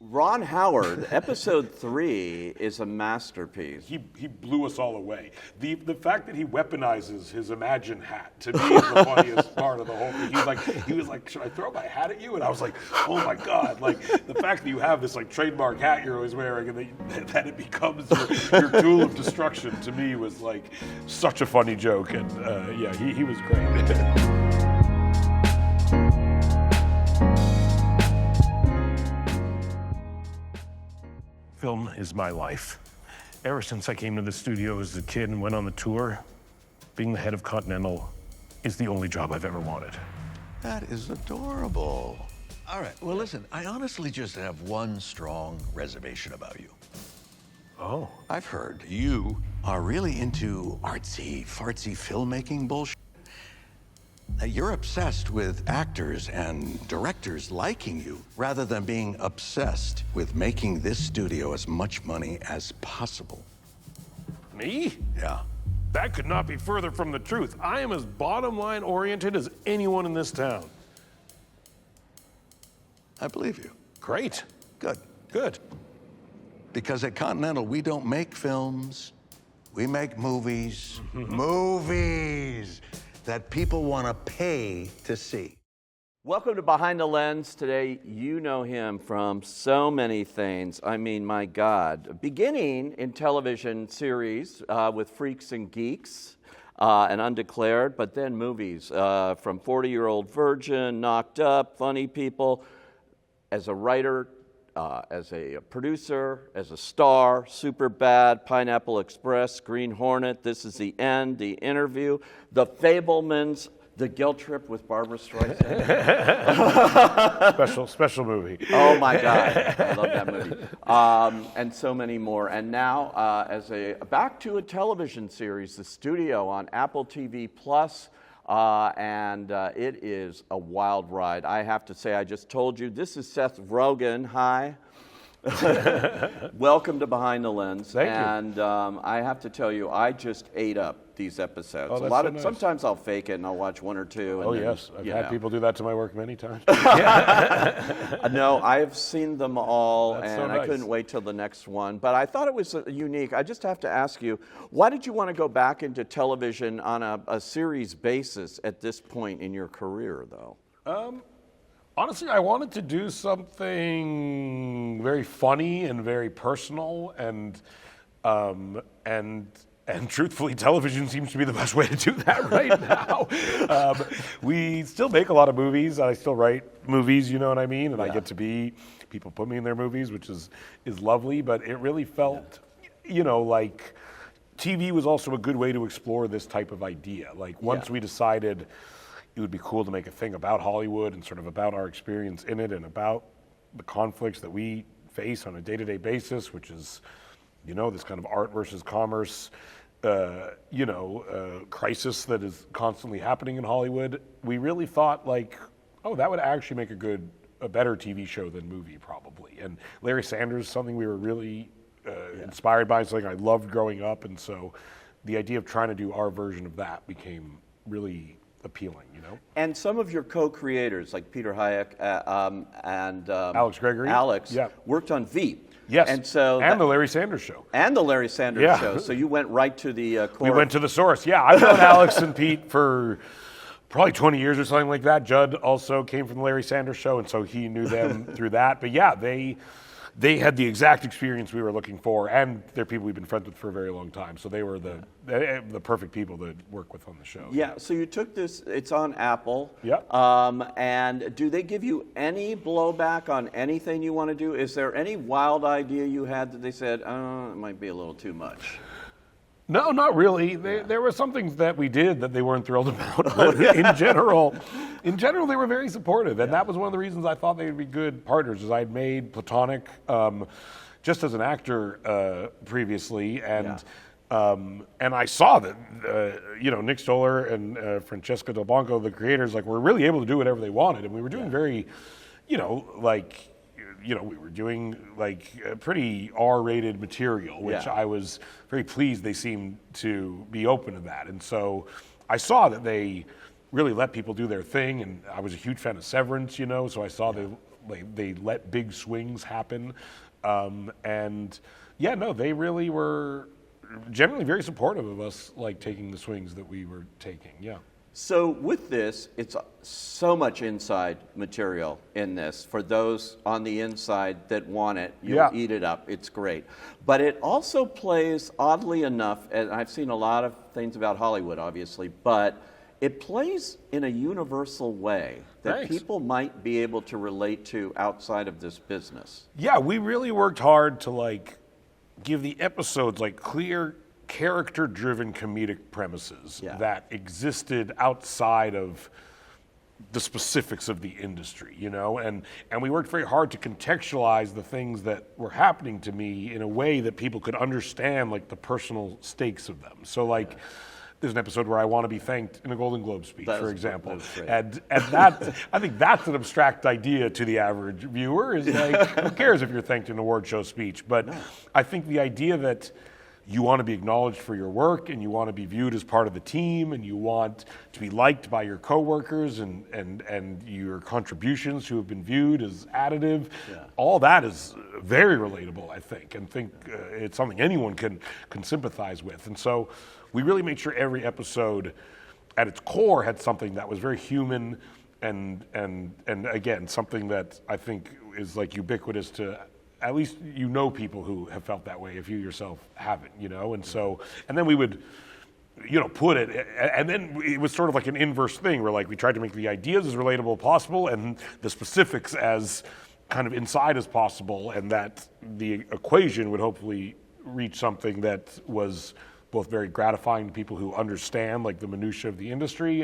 Ron Howard, episode 3 is a masterpiece. He blew us all away. The fact that he weaponizes his Imagine hat, to me, is the funniest part of the whole thing. He was like, should I throw my hat at you? And I was like, oh my God. Like, the fact that you have this like trademark hat you're always wearing and that it becomes your tool of destruction, to me, was like such a funny joke. And yeah, he was great. Film is my life. Ever since I came to the studio as a kid and went on the tour, being the head of Continental is the only job I've ever wanted. That is adorable. All right, well listen, I honestly just have one strong reservation about you. Oh. I've heard you are really into artsy, fartsy filmmaking bullshit. You're obsessed with actors and directors liking you rather than being obsessed with making this studio as much money as possible. Me? Yeah. That could not be further from the truth. I am as bottom line oriented as anyone in this town. I believe you. Great. Good. Good. Because at Continental, we don't make films, we make movies. Movies that people want to pay to see. Welcome to Behind the Lens. Today, you know him from so many things. I mean, my God. Beginning in television series with Freaks and Geeks and Undeclared, but then movies from 40-Year-Old Virgin, Knocked Up, Funny People, as a writer, as a producer, as a star, Superbad, Pineapple Express, Green Hornet, This Is the End, The Interview, The Fabelmans, The Guilt Trip with Barbara Streisand. Special movie. Oh my God, I love that movie. And so many more. And now, as back to a television series, The Studio on Apple TV Plus. And it is a wild ride. I have to say, I just told you, this is Seth Rogen. Hi. Welcome to Behind the Lens. Thank you. And I have to tell you, I just ate up these episodes. Oh, that's so nice. Sometimes I'll fake it and I'll watch one or two. And Oh, then, yes. I've had people do that to my work many times. No, I've seen them all, That's and so I nice. couldn't wait till the next one. But I thought it was unique. I just have to ask you, why did you want to go back into television on a series basis at this point in your career, though? Honestly, I wanted to do something very funny and very personal, and truthfully, television seems to be the best way to do that right now. We still make a lot of movies. I still write movies, you know what I mean? And I get to people put me in their movies, which is lovely, but it really felt, like TV was also a good way to explore this type of idea. Like once we decided it would be cool to make a thing about Hollywood and sort of about our experience in it and about the conflicts that we face on a day-to-day basis, which is, this kind of art versus commerce, crisis that is constantly happening in Hollywood. We really thought that would actually make a better TV show than movie probably. And Larry Sanders, something we were really inspired by, something I loved growing up. And so the idea of trying to do our version of that became really appealing, And some of your co-creators, like Peter Hayek and Alex Gregory, worked on Veep. Yes, and the Larry Sanders Show. And the Larry Sanders Show. So you went right to the core. We went to the source. Yeah, I've known Alex and Pete for probably 20 years or something like that. Judd also came from the Larry Sanders Show, and so he knew them through that. But yeah, they had the exact experience we were looking for, and they're people we've been friends with for a very long time. So they were the perfect people to work with on the show. Yeah, so you took this, it's on Apple. Yeah. And do they give you any blowback on anything you want to do? Is there any wild idea you had that they said, it might be a little too much? No, not really. There were some things that we did that they weren't thrilled about. But in general, they were very supportive, and that was one of the reasons I thought they would be good partners. Is I had made Platonic just as an actor previously, and I saw that Nick Stoller and Francesca Del Banco, the creators, were really able to do whatever they wanted, and we were doing very, we were doing pretty R-rated material, which I was very pleased they seemed to be open to that. And so I saw that they really let people do their thing, and I was a huge fan of Severance, so I saw they they let big swings happen, and yeah, no, they really were generally very supportive of us, like taking the swings that we were taking. Yeah. So with this, it's so much inside material in this. For those on the inside that want it, you'll eat it up. It's great. But it also plays, oddly enough, and I've seen a lot of things about Hollywood, obviously, but it plays in a universal way that people might be able to relate to outside of this business. Yeah, we really worked hard to like give the episodes like clear character-driven comedic premises that existed outside of the specifics of the industry, you know, and we worked very hard to contextualize the things that were happening to me in a way that people could understand, like the personal stakes of them. So, like, there's an episode where I want to be thanked in a Golden Globe speech, for example, and that I think that's an abstract idea to the average viewer. Is like, who cares if you're thanked in an award show speech? But I think the idea that you want to be acknowledged for your work, and you want to be viewed as part of the team, and you want to be liked by your coworkers and your contributions who have been viewed as additive. All that is very relatable, I think, and it's something anyone can sympathize with. And so we really made sure every episode at its core had something that was very human and again, something that I think is like ubiquitous to, at least you know, people who have felt that way if you yourself haven't, you know. And so, and then we would, you know, put it, and then it was sort of like an inverse thing where like we tried to make the ideas as relatable as possible and the specifics as kind of inside as possible, and that the equation would hopefully reach something that was both very gratifying to people who understand like the minutiae of the industry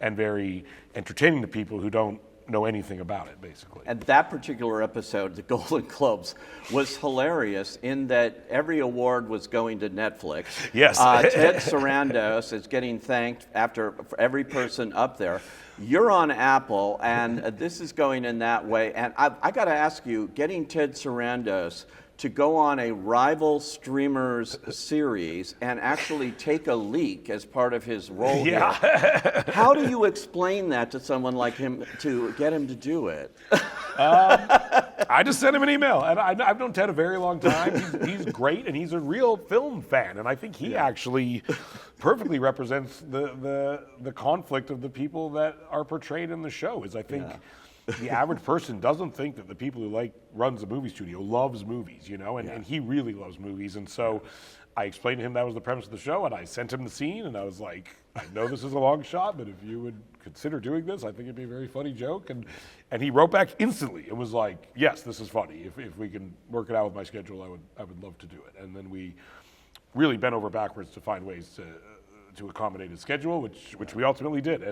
and very entertaining to people who don't know anything about it, basically. And that particular episode, the Golden Globes, was hilarious in that every award was going to Netflix. Yes. Ted Sarandos is getting thanked for every person up there. You're on Apple, and this is going in that way. And I got to ask you, getting Ted Sarandos to go on a rival streamers series and actually take a leak as part of his role here. How do you explain that to someone like him to get him to do it? I just sent him an email, and I've known Ted a very long time. He's great, and he's a real film fan, and I think he actually perfectly represents the conflict of the people that are portrayed in the show. Is I think the average person doesn't think that the people who runs a movie studio loves movies, you know, and he really loves movies. And so I explained to him that was the premise of the show, and I sent him the scene, and I was like, I know this is a long shot, but if you would consider doing this, I think it'd be a very funny joke. And he wrote back instantly and was like, yes, this is funny. If we can work it out with my schedule, I would love to do it. And then we really bent over backwards to find ways to accommodate his schedule, which we ultimately did.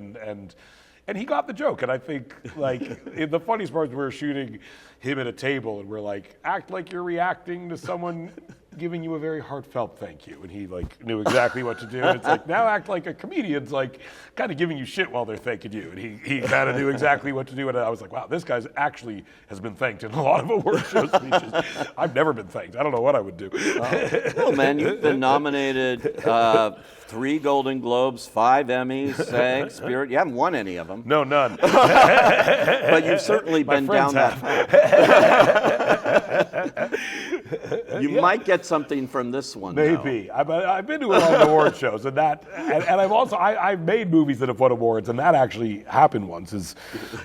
And he got the joke, and I think, like, the funniest part is we were shooting him at a table, and we're like, act like you're reacting to someone giving you a very heartfelt thank you, and he, like, knew exactly what to do. And it's like, now act like a comedian's, like, kind of giving you shit while they're thanking you, and he kind of knew exactly what to do, and I was like, wow, this guy's actually has been thanked in a lot of award show speeches. I've never been thanked. I don't know what I would do. Well, man, you've been nominated 3 Golden Globes, 5 Emmys, SAG, Spirit. You haven't won any of them. No, none. But you've certainly been down that path. You might get something from this one. Maybe. I've been to a lot of award shows, and I've also I've made movies that have won awards, and that actually happened once. Is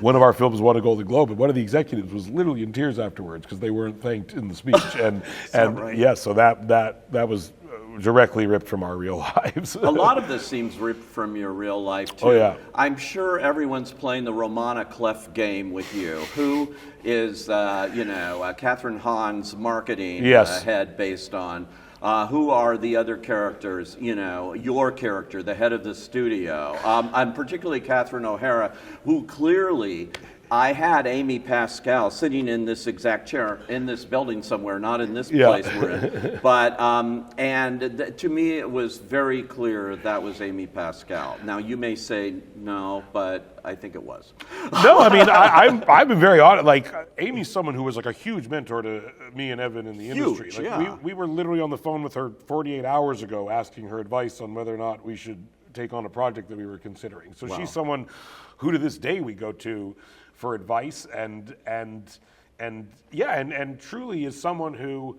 one of our films won a Golden Globe, and one of the executives was literally in tears afterwards because they weren't thanked in the speech. And right? Yeah, so that was directly ripped from our real lives. A lot of this seems ripped from your real life, too. Oh, yeah. I'm sure everyone's playing the Romana Clef game with you. Who is, Catherine Hahn's marketing head based on? Who are the other characters, your character, the head of the studio? I'm particularly Catherine O'Hara, who clearly... I had Amy Pascal sitting in this exact chair in this building somewhere, not in this place we're in. But to me, it was very clear that was Amy Pascal. Now you may say no, but I think it was. No, I mean I've been very honest. Like Amy's someone who was like a huge mentor to me and Evan in the industry. Like, yeah. We were literally on the phone with her 48 hours ago, asking her advice on whether or not we should take on a project that we were considering. So she's someone who to this day we go to for advice, and truly is someone who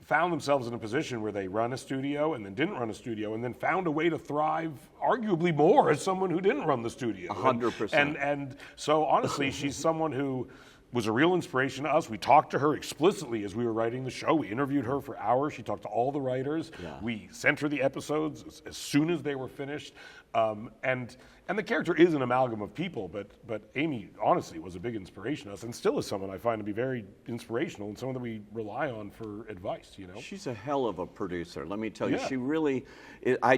found themselves in a position where they run a studio and then didn't run a studio and then found a way to thrive arguably more as someone who didn't run the studio. 100%. And so honestly, she's someone who was a real inspiration to us. We talked to her explicitly as we were writing the show. We interviewed her for hours. She talked to all the writers. Yeah. We sent her the episodes as soon as they were finished. And the character is an amalgam of people, but Amy honestly was a big inspiration to us, and still is someone I find to be very inspirational and someone that we rely on for advice. You know, she's a hell of a producer. Let me tell you, Yeah. she really. I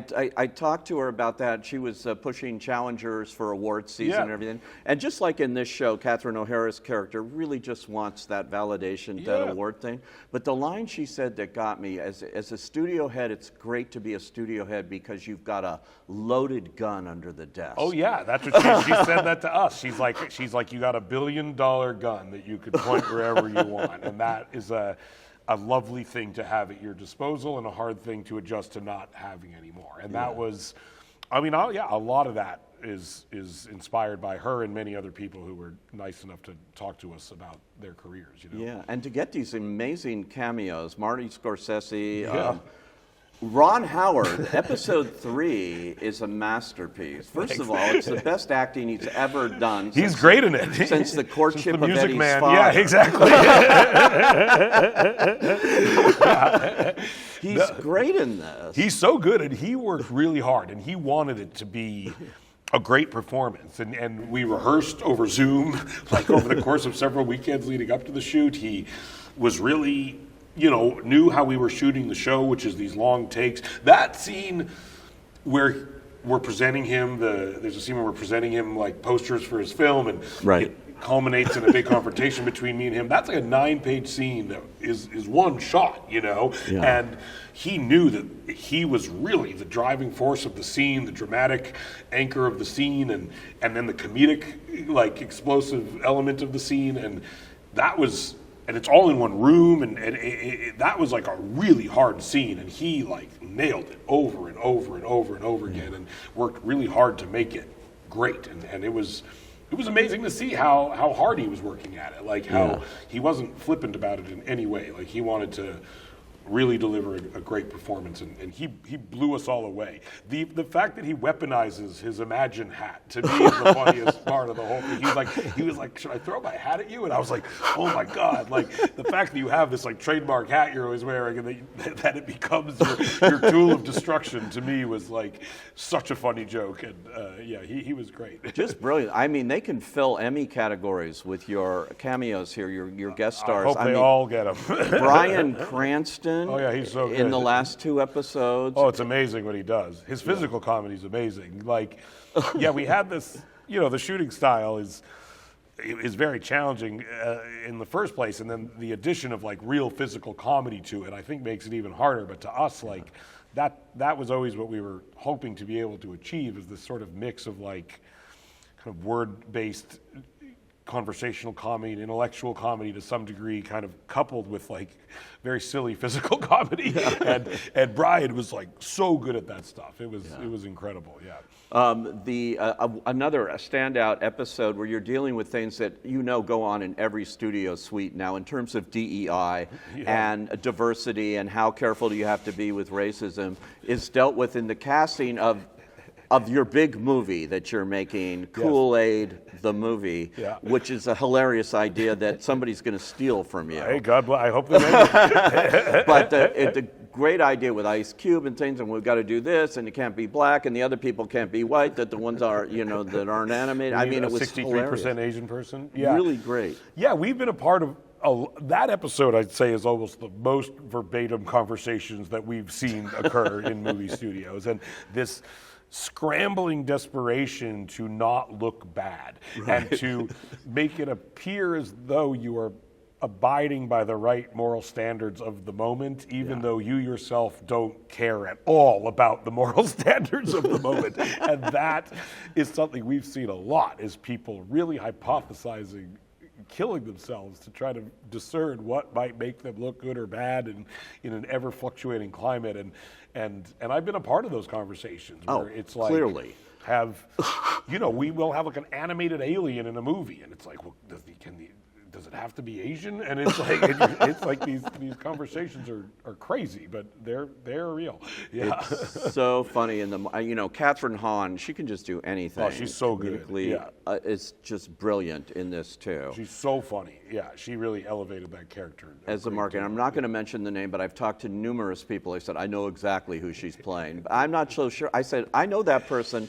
talked to her about that. She was pushing challengers for awards season Yeah. and everything, and just like in this show, Catherine O'Hara's character really just wants that validation, that Yeah. award thing. But the line she said that got me, as a studio head, it's great to be a studio head because you've got a loaded gun under the desk. Oh yeah, that's what she said that to us. She's like, you got $1 billion gun that you could point wherever you want, and that is a lovely thing to have at your disposal and a hard thing to adjust to not having anymore. And that was, I mean, a lot of that is inspired by her and many other people who were nice enough to talk to us about their careers. You know? Yeah, and to get these amazing cameos, Marty Scorsese. Yeah. Ron Howard, episode 3 is a masterpiece. First of all, it's the best acting he's ever done. He's great in it. Since the courtship Since the of Music Eddie's Man. father. Yeah, exactly. He's great in this. He's so good, and he worked really hard, and he wanted it to be a great performance. And we rehearsed over Zoom, like over the course of several weekends leading up to the shoot. He was really, knew how we were shooting the show, which is these long takes. That scene where we're presenting him, there's a scene where we're presenting him like posters for his film, and it culminates in a big confrontation between me and him. That's like a 9-page scene that is one shot, Yeah. And he knew that he was really the driving force of the scene, the dramatic anchor of the scene, and then the comedic, like, explosive element of the scene, and that was. And it's all in one room, and that was like a really hard scene, and he like nailed it over and over and over and over again, and worked really hard to make it great. And it was amazing to see how hard he was working at it, like how he wasn't flippant about it in any way. Like he wanted to really deliver a great performance, and he blew us all away. The fact that he weaponizes his Imagine hat, to me, is the funniest part of the whole thing. He was like, should I throw my hat at you? And I was like, oh my God. Like, the fact that you have this like trademark hat you're always wearing, and that it becomes your tool of destruction, to me was like such a funny joke. And he was great. Just brilliant. I mean, they can fill Emmy categories with your cameos here, your guest stars. I hope they all get them. Bryan Cranston. Oh yeah, he's so good. In the last 2 episodes. Oh, it's amazing what he does. His physical comedy is amazing. Like, we had this, the shooting style is very challenging in the first place, and then the addition of like real physical comedy to it, I think, makes it even harder. But to us, like, that was always what we were hoping to be able to achieve, is this sort of mix of like kind of word-based conversational comedy and intellectual comedy to some degree, kind of coupled with like very silly physical comedy. And Bryan was like so good at that stuff. It was incredible. Yeah. Another standout episode where you're dealing with things that go on in every studio suite now in terms of DEI and diversity, and how careful do you have to be with racism, is dealt with in the casting of your big movie that you're making, Kool-Aid, the movie, which is a hilarious idea that somebody's going to steal from you. Hey, God bless. I hope they make it. But the great idea with Ice Cube and things, and we've got to do this, and it can't be black, and the other people can't be white, that the ones are, that aren't animated. I mean, it was 63% hilarious. Asian person. Yeah. Really great. Yeah, we've been a part of that episode. I'd say is almost the most verbatim conversations that we've seen occur in movie studios, and this scrambling desperation to not look bad and to make it appear as though you are abiding by the right moral standards of the moment, even though you yourself don't care at all about the moral standards of the moment. And that is something we've seen a lot, is people really hypothesizing killing themselves to try to discern what might make them look good or bad in an ever fluctuating climate. And I've been a part of those conversations where it's like, clearly. have, we will have like an animated alien in a movie, and it's like, well, does it have to be Asian? And it's like it's like these conversations are crazy, but they're real. Yeah, it's so funny. And Catherine Hahn, she can just do anything. Oh, she's so good. Yeah, it's just brilliant in this too. She's so funny. Yeah, she really elevated that character. As a market, I'm not going to mention the name, but I've talked to numerous people. They said I know exactly who she's playing. I'm not so sure. I said I know that person.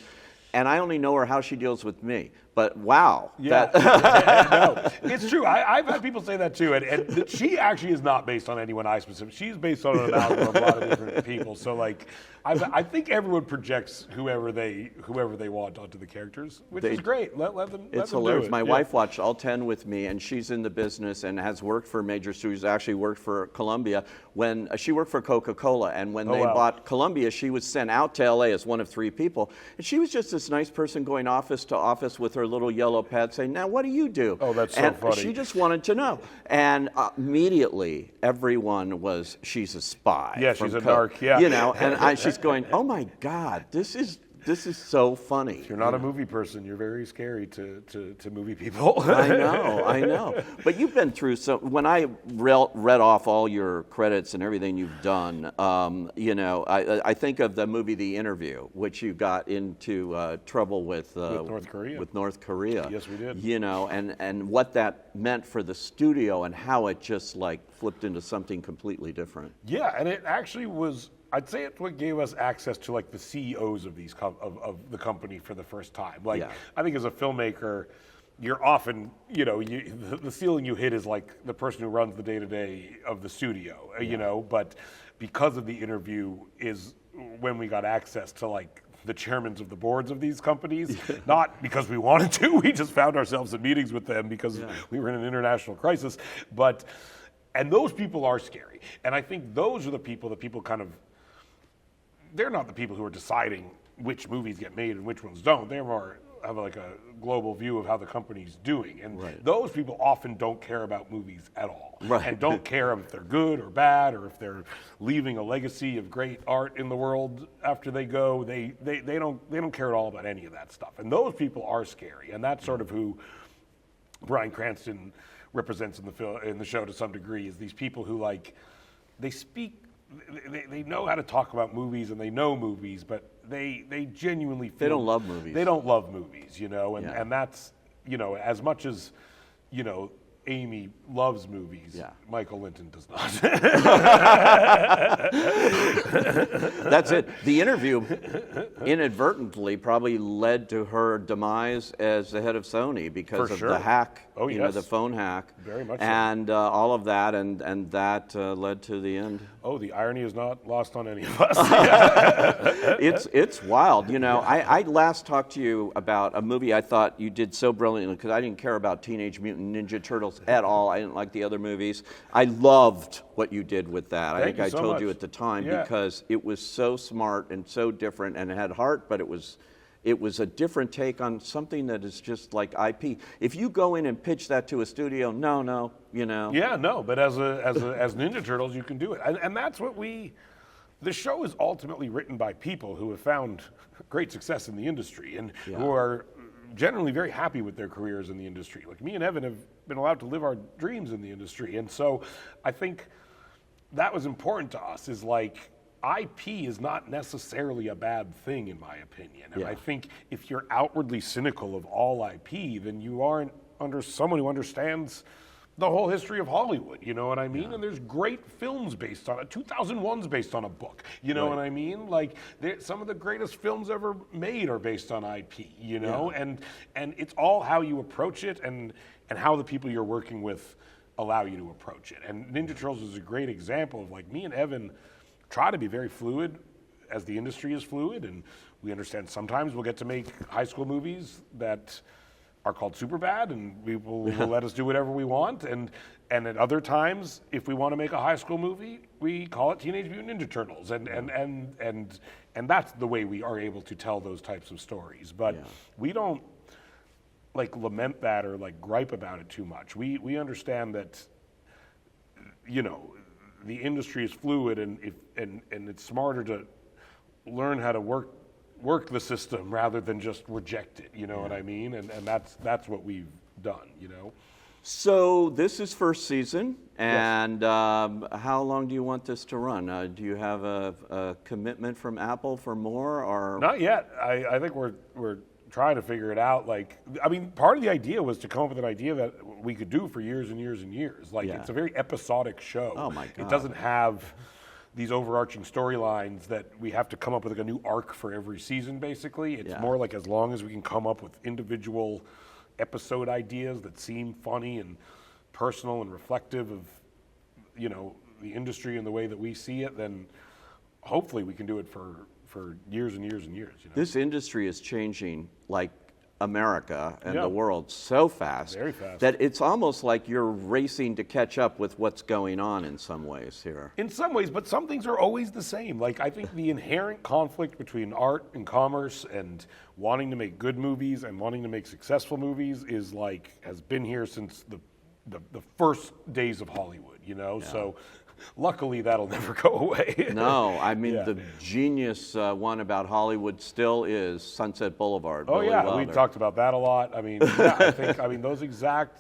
And I only know her how she deals with me. But wow. Yeah. No, it's true. I've had people say that too. And she actually is not based on anyone I specifically. She's based on an amalgam of a lot of different people. So like, I think everyone projects whoever they want onto the characters, which is great. Let them. It's let them hilarious. do it. My wife watched all 10 with me, and she's in the business and has worked for major studios. Actually worked for Columbia when she worked for Coca-Cola, and when they bought Columbia, she was sent out to LA as one of 3 people, and she was just this nice person going office to office with her little yellow pad, saying, "Now, what do you do?" Oh, that's so and funny. She just wanted to know, and immediately everyone was, "She's a spy." Yeah, she's a narc. Yeah, and she's going, "Oh my God, this is so funny." If you're not a movie person, you're very scary to movie people. I know. But you've been through when I read off all your credits and everything you've done, I think of the movie The Interview, which you got into trouble with North Korea. With North Korea. Yes, we did. And what that meant for the studio and how it just like flipped into something completely different. Yeah, and it actually was. I'd say it's what gave us access to like the CEOs of these of the company for the first time. Like, I think as a filmmaker, you're often, the ceiling you hit is like the person who runs the day-to-day of the studio, but because of The Interview is when we got access to like the chairmen of the boards of these companies, not because we wanted to, we just found ourselves in meetings with them because we were in an international crisis, and those people are scary. And I think those are the people that people kind of, they're not the people who are deciding which movies get made and which ones don't. They more have like a global view of how the company's doing. And those people often don't care about movies at all. And don't care if they're good or bad or if they're leaving a legacy of great art in the world after they go. They don't care at all about any of that stuff. And those people are scary. And that's sort of who Bryan Cranston represents in the show to some degree, is these people who like, they know how to talk about movies and they know movies, but they genuinely feel... They don't love movies. They don't love movies, and that's, as much as, Amy loves movies, Michael Linton does not. That's it. The Interview inadvertently probably led to her demise as the head of Sony because of the hack, the phone hack. Very much so. And all of that, and that led to the end. Oh, the irony is not lost on any of us. It's wild. I last talked to you about a movie I thought you did so brilliantly because I didn't care about Teenage Mutant Ninja Turtles at all. I didn't like the other movies. I loved what you did with that. I think I told you at the time because it was so smart and so different, and it had heart, but it was a different take on something that is just like IP. If you go in and pitch that to a studio, no. Yeah, no, but as Ninja Turtles, you can do it. And that's what the show is ultimately written by people who have found great success in the industry and who are generally very happy with their careers in the industry. Like me and Evan have been allowed to live our dreams in the industry. And so I think that was important to us, is like, IP is not necessarily a bad thing, in my opinion. And I think if you're outwardly cynical of all IP, then you aren't someone who understands the whole history of Hollywood, you know what I mean? And there's great films based on it. 2001's based on a book, you know what I mean? Like, some of the greatest films ever made are based on IP, and it's all how you approach it and how the people you're working with allow you to approach it. And Ninja Turtles is a great example of, like, me and Evan try to be very fluid as the industry is fluid, and we understand sometimes we'll get to make high school movies that are called Superbad, and people will let us do whatever we want, and at other times, if we want to make a high school movie, we call it Teenage Mutant Ninja Turtles, and that's the way we are able to tell those types of stories. But we don't like lament that or like gripe about it too much. We understand that, the industry is fluid, and it's smarter to learn how to work work the system rather than just reject it. You know what I mean? And that's what we've done. You know. So this is first season, and how long do you want this to run? Do you have a commitment from Apple for more, or not yet? I think we're trying to figure it out. Like, I mean, part of the idea was to come up with an idea that we could do for years and years and years. Like, it's a very episodic show. Oh my God! It doesn't have these overarching storylines that we have to come up with like a new arc for every season. Basically, it's more like as long as we can come up with individual episode ideas that seem funny and personal and reflective of, you know, the industry and the way that we see it, then hopefully we can do it for years and years and years. You know? This industry is changing like America and the world so fast, very fast, that it's almost like you're racing to catch up with what's going on in some ways here. In some ways, but some things are always the same. Like, I think the inherent conflict between art and commerce and wanting to make good movies and wanting to make successful movies is like, has been here since the first days of Hollywood, you know? So luckily that'll never go away. No, I mean, the genius one about Hollywood still is Sunset Boulevard. Oh, Billy we Wilder. talked about that a lot. I mean, I think those exact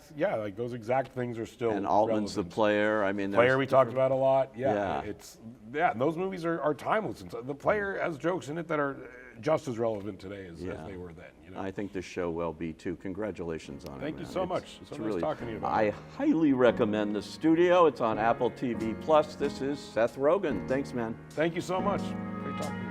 things are still And Altman's relevant. The Player. I mean, Player we talked about a lot. Yeah. And those movies are timeless. And the Player has jokes in it that are just as relevant today as they were then. You know? I think the show will be too. Congratulations on it. Thank you man. so much. It's so nice talking to you about I it. highly recommend The Studio. It's on Apple TV Plus. This is Seth Rogen. Thanks, man. Thank you so much. Great talking to you.